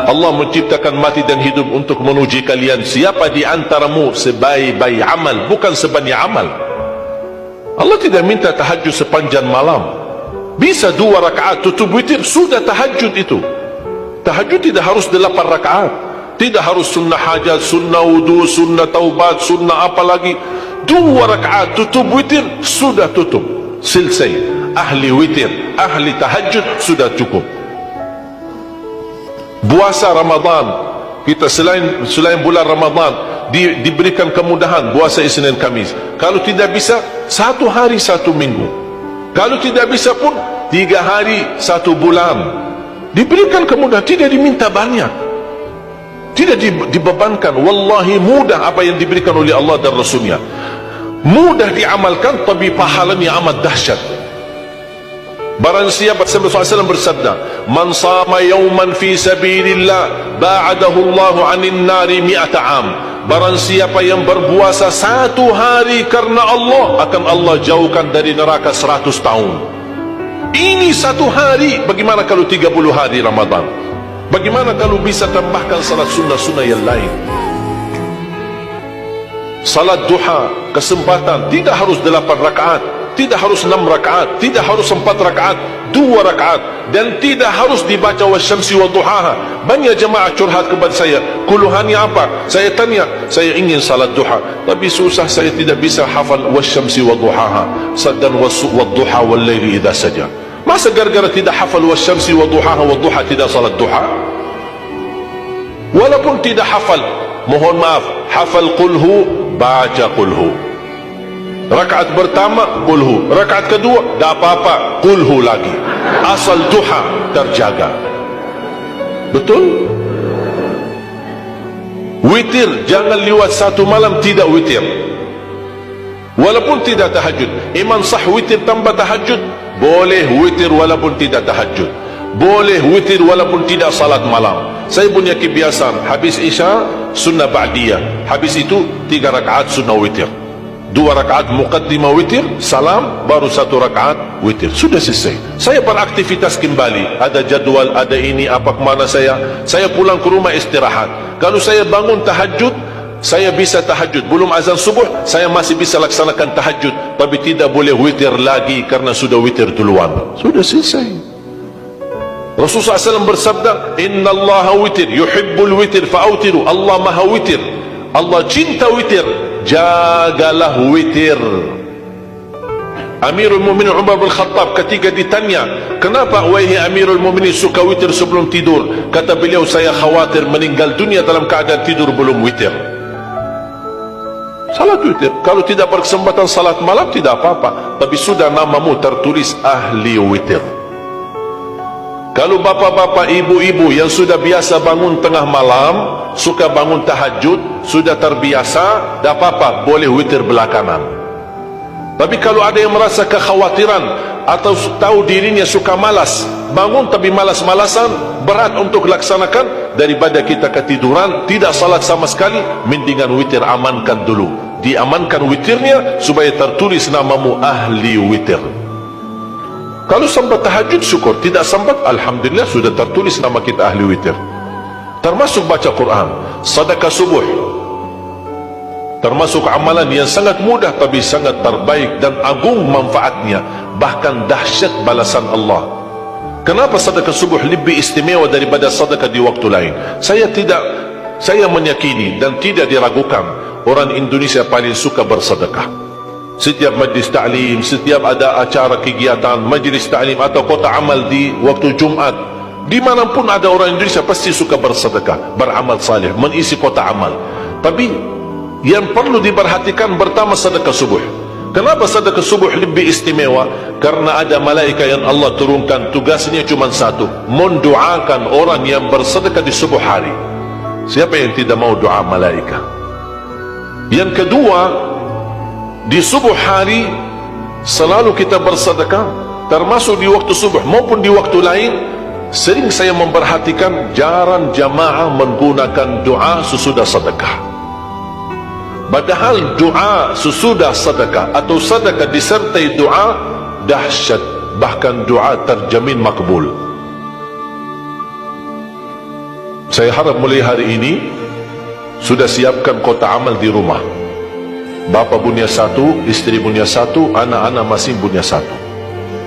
Allah menciptakan mati dan hidup untuk menuji kalian. Siapa di antaramu sebaik-baik amal, bukan sebanyak amal. Allah tidak minta tahajud sepanjang malam. Bisa 2 rakaat tutup witir, sudah tahajud itu. Tahajud tidak harus 8 rakaat, tidak harus sunnah hajat, sunnah wudu, sunnah taubat, sunnah apa lagi. 2 rakaat tutup witir, sudah tutup, selesai. Ahli witir, ahli tahajud, sudah cukup. Puasa Ramadan, kita selain bulan Ramadan diberikan kemudahan puasa Isnin Kamis. Kalau tidak bisa, 1 hari 1 minggu. Kalau tidak bisa pun 3 hari 1 bulan. Diberikan kemudahan, tidak diminta banyak, tidak dibebankan. Wallahi mudah apa yang diberikan oleh Allah dan Rasulnya, mudah diamalkan, tapi pahalanya amat dahsyat. Barang siapa, Rasulullah SAW bersabda, man sama yawman fi sabilillah ba'adahu Allahu 'anil nari 100 am. Barang siapa yang berpuasa 1 hari karena Allah, akan Allah jauhkan dari neraka 100 tahun. Ini 1 hari. Bagaimana kalau 30 hari Ramadan? Bagaimana kalau bisa tambahkan salat sunnah-sunnah yang lain? Salat duha, kesempatan, tidak harus 8 rakaat, tidak harus 6 rakaat, tidak harus 4 rakaat, 2 rakaat, dan tidak harus dibaca wasyamsi wa duhaha. Banyak jemaah curhat kepada saya, keluhannya apa? Saya tanya, saya ingin salat duha, tapi susah, saya tidak bisa hafal wasyamsi wa duhaha, saddan wa duha wal laili idha saja. Masa gara-gara tidak hafal wasyamsi wa duhaha wa duha tidak salat duha? Walaupun tidak hafal, mohon maaf, hafal qulhu, baca qulhu. Rakaat pertama qulhu, rakaat kedua tak apa-apa, qulhu lagi. Asal duha terjaga. Betul? Witir, jangan lewat 1 malam tidak witir. Walaupun tidak tahajud. Iman sah witir tambah tahajud, boleh witir walaupun tidak tahajud, boleh witir walaupun tidak salat malam. Saya punya kebiasaan, habis isya sunnah ba'diyah, habis itu 3 rakaat sunnah witir, 2 rakaat muqaddimah witir, salam, baru 1 rakaat witir, sudah selesai. Saya beraktivitas kembali, ada jadual, ada ini, apa kemana saya pulang ke rumah istirahat. Kalau saya bangun tahajud, saya bisa tahajud, belum azan subuh, saya masih bisa laksanakan tahajud, tapi tidak boleh witir lagi karena sudah witir duluan, sudah selesai. Rasulullah SAW bersabda, Inna Allah witir, yuhibbul witir, fa'autiru. Allah maha witir, Allah cinta witir, jagalah witir. Amirul Mu'minin Umar bin Khattab ketika ditanya, kenapa wahai Amirul Mu'minin suka witir sebelum tidur? Kata beliau, saya khawatir meninggal dunia dalam keadaan tidur belum witir. Salat witir, kalau tidak berkesempatan salat malam tidak apa-apa, tapi sudah namamu tertulis ahli witir. Kalau bapak-bapak, ibu-ibu yang sudah biasa bangun tengah malam, suka bangun tahajud, sudah terbiasa, tak apa-apa, boleh witir belakangan. Tapi kalau ada yang merasa kekhawatiran atau tahu dirinya suka malas, bangun tapi malas-malasan, berat untuk laksanakan, daripada kita ketiduran, tidak salat sama sekali, mendingan witir amankan dulu. Diamankan witirnya supaya tertulis namamu ahli witir. Kalau sempat tahajud syukur, tidak sempat alhamdulillah sudah tertulis nama kita ahli witir. Termasuk baca Quran, sedekah subuh, termasuk amalan yang sangat mudah tapi sangat terbaik dan agung manfaatnya, bahkan dahsyat balasan Allah. Kenapa sedekah subuh lebih istimewa daripada sedekah di waktu lain? Saya meyakini dan tidak diragukan, orang Indonesia paling suka bersedekah. Setiap majlis ta'lim, setiap ada acara kegiatan majlis ta'lim atau kota amal di waktu Jumat, dimanapun ada orang Indonesia pasti suka bersedekah, beramal saleh, mengisi kota amal. Tapi yang perlu diperhatikan pertama sedekah subuh. Kenapa sedekah subuh lebih istimewa? Karena ada malaikat yang Allah turunkan, tugasnya cuma satu, mendoakan orang yang bersedekah di subuh hari. Siapa yang tidak mau doa malaikat? Yang kedua, di subuh hari selalu kita bersedekah, termasuk di waktu subuh maupun di waktu lain. Sering saya memperhatikan jarang jamaah menggunakan doa sesudah sedekah. Padahal doa sesudah sedekah atau sedekah disertai doa dahsyat, bahkan doa terjamin makbul. Saya harap mulai hari ini sudah siapkan kotak amal di rumah. Bapa punya satu, istri punya satu, anak-anak masing punya satu.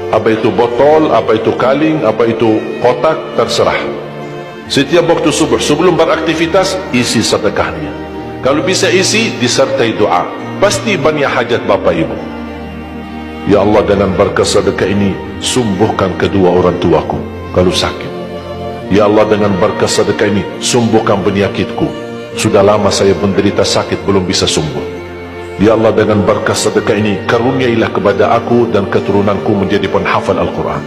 Apa itu botol, apa itu kaling, apa itu kotak, terserah. Setiap waktu subuh, sebelum beraktivitas, isi sedekahnya. Kalau bisa isi, disertai doa. Pasti banyak hajat bapa ibu. Ya Allah, dengan berkat sedekah ini, sembuhkan kedua orang tuaku kalau sakit. Ya Allah, dengan berkat sedekah ini, sembuhkan penyakitku. Sudah lama saya menderita sakit, belum bisa sembuh. Ya Allah, dengan berkat sedekah ini, karuniailah kepada aku dan keturunanku menjadi penghafal Al-Quran.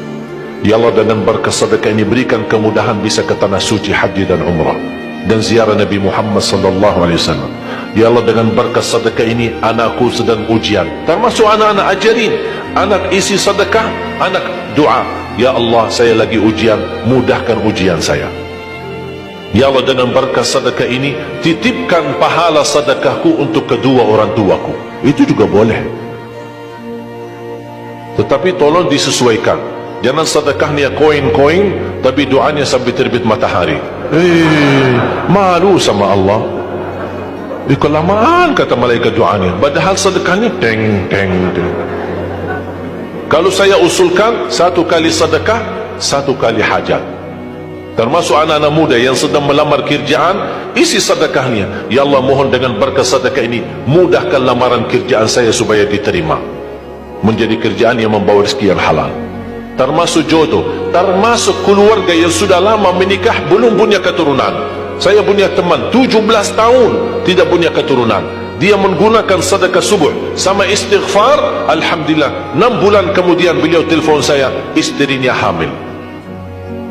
Ya Allah, dengan berkat sedekah ini, berikan kemudahan bisa ke tanah suci haji dan umrah dan ziarah Nabi Muhammad sallallahu alaihi wasallam. Ya Allah, dengan berkat sedekah ini, anakku sedang ujian, termasuk anak-anak, ajarin anak isi sedekah, anak doa. Ya Allah, saya lagi ujian, mudahkan ujian saya. Ya Allah, dengan berkat sedekah ini, titipkan pahala sedekahku untuk kedua orang tuaku. Itu juga boleh. Tetapi tolong disesuaikan. Jangan sedekahnya koin-koin, tapi doanya sampai terbit matahari. Malu sama Allah. Kelamaan kata malaikat doanya. Padahal sedekahnya teng teng teng. Kalau saya usulkan, satu kali sedekah, satu kali hajat. Termasuk anak-anak muda yang sedang melamar kerjaan, isi sedekahnya. Ya Allah, mohon dengan berkat sedekah ini, mudahkan lamaran kerjaan saya supaya diterima, menjadi kerjaan yang membawa rezeki yang halal. Termasuk jodoh, termasuk keluarga yang sudah lama menikah belum punya keturunan. Saya punya teman 17 tahun tidak punya keturunan. Dia menggunakan sedekah subuh sama istighfar, alhamdulillah 6 bulan kemudian beliau telefon saya, istrinya hamil.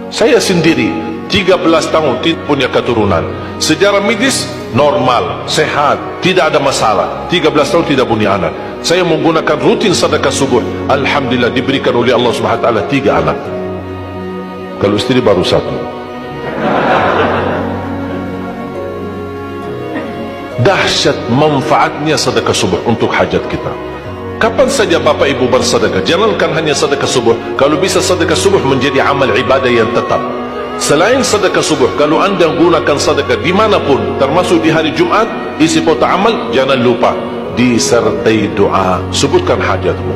Saya sendiri 13 tahun tidak punya keturunan. Secara medis normal, sehat, tidak ada masalah. 13 tahun tidak punya anak. Saya menggunakan rutin sedekah subuh, alhamdulillah diberikan oleh Allah Subhanahu wa taala 3 anak. Kalau istri baru 1. Dahsyat manfaatnya sedekah subuh untuk hajat kita. Kapan saja Bapak Ibu bersedekah, jangankan hanya sedekah subuh. Kalau bisa sedekah subuh menjadi amal ibadah yang tetap. Selain sedekah subuh, kalau anda gunakan sedekah dimanapun, termasuk di hari Jumat, isi kotak amal, jangan lupa disertai doa. Sebutkan hajatmu.